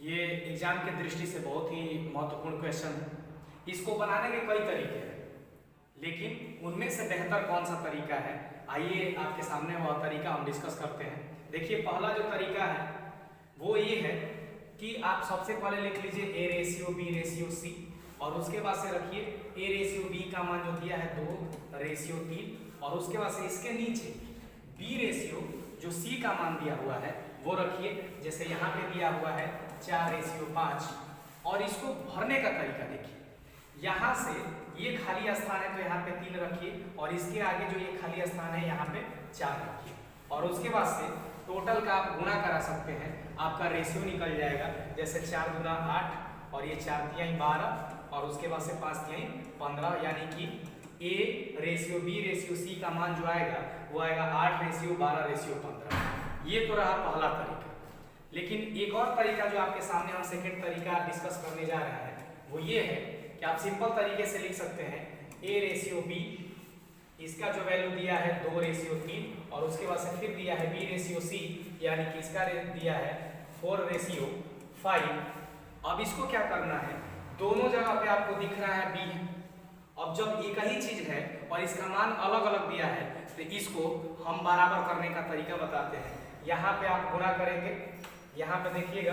ये एग्जाम के दृष्टि से बहुत ही महत्वपूर्ण क्वेश्चन है। इसको बनाने के कई तरीके हैं, लेकिन उनमें से बेहतर कौन सा तरीका है, आइए आपके सामने वह तरीका हम डिस्कस करते हैं। देखिए, पहला जो तरीका है वो ये है कि आप सबसे पहले लिख लीजिए a ratio b ratio c, और उसके बाद से रखिए a रेशियो b का मान जो दिया है 2 रेशियो 3, और उसके बाद से इसके नीचे b रेशियो जो c का मान दिया हुआ है वो रखिए। जैसे यहाँ पे दिया हुआ है 4 रेशियो 5, और इसको भरने का तरीका देखिए। यहाँ से ये खाली स्थान है तो यहाँ पे 3 रखिए, और इसके आगे जो ये खाली स्थान है यहाँ पे 4 रखिए, और उसके बाद से टोटल का आप गुणा करा सकते हैं, आपका रेशियो निकल जाएगा। जैसे 4 गुना 8, और ये 4 तिहाई 12, और उसके बाद से 5 तिहाई 15, यानी कि a ratio b ratio c का मान जो आएगा वो आएगा 8 रेशियो 12 रेशियो 15। ये तो रहा पहला तरीका। लेकिन एक और तरीका जो आपके सामने हम सेकंड तरीका डिस्कस करने जा रहे हैं वो ये है कि आप सिंपल तरीके से लिख सकते हैं a रेशियो b, इसका जो वैल्यू दिया है 2 रेशियो 3, और उसके बाद से फिर दिया है b रेशियो c, यानी कि इसका दिया है 4 रेशियो 5। अब इसको क्या करना है, दोनों जगह पे आपको दिख रहा है b है। अब जब एक ही चीज है और इसका मान अलग अलग दिया है तो इसको हम बराबर करने का तरीका बताते हैं। यहाँ पे आप गुणा करेंगे, यहाँ पे देखिएगा,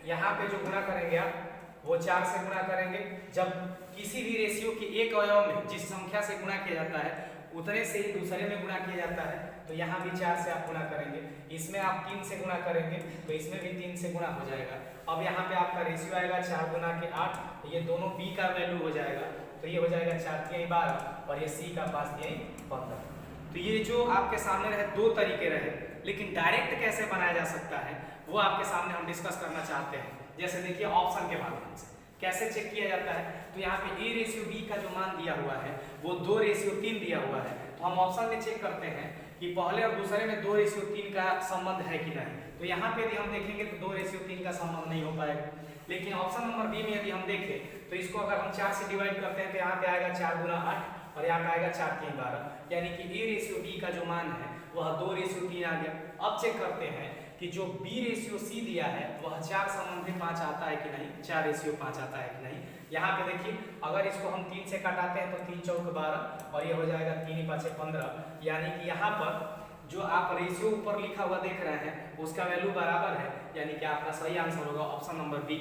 यहाँ पे जो गुणा करेंगे आप वो 4 से गुणा करेंगे। जब किसी भी रेशियो के एक अवयव में जिस संख्या से गुणा किया जाता है उतने से ही दूसरे में गुणा किया जाता है, तो यहाँ भी 4 से आप गुणा करेंगे। इसमें आप 3 से गुणा करेंगे तो इसमें भी 3 से गुणा हो जाएगा। अब यहाँ पे आपका रेशियो आएगा 4 गुना के 8, ये दोनों b का वैल्यू हो जाएगा, तो ये हो जाएगा 4 तिहाई 12, और ये c का 5 तिहाई 15। तो ये जो आपके सामने रहे दो तरीके रहे, लेकिन डायरेक्ट कैसे बनाया जा सकता है वो आपके सामने हम डिस्कस करना चाहते हैं। जैसे देखिए, ऑप्शन के माध्यम से कैसे चेक किया जाता है, तो यहाँ पे a रेशियो b का जो मान दिया हुआ है वो 2 रेशियो 3 दिया हुआ है, तो हम ऑप्शन में चेक करते हैं कि पहले और दूसरे में 2 रेशियो 3 का संबंध है कि नहीं। तो यहाँ पे यदि हम देखेंगे तो 2 रेशियो 3 का संबंध नहीं हो पाएगा। लेकिन ऑप्शन नंबर बी में यदि हम देखें तो इसको अगर हम 4 से डिवाइड करते हैं तो यहाँ पे आएगा 4 गुना 8, और यहाँ पे आएगा 4 तिहाई 12, यानी कि a रेशियो b का जो मान है वह 2 रेशियो 3 आ गया। अब चेक करते हैं कि जो b रेशियो c दिया है वह 4 संबंधी 5 आता है कि नहीं, 4 रेशियो 5 आता है कि नहीं। यहाँ पे देखिए, अगर इसको हम 3 से काटाते हैं तो 3 चौक 12, और ये हो जाएगा 3 पाँचे 15, यानी कि यहाँ पर जो आप रेशियो ऊपर लिखा हुआ देख रहे हैं उसका वैल्यू बराबर है, यानी कि आपका सही आंसर होगा ऑप्शन नंबर बी।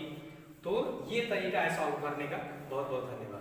तो ये तरीका है सॉल्व करने का। बहुत बहुत धन्यवाद।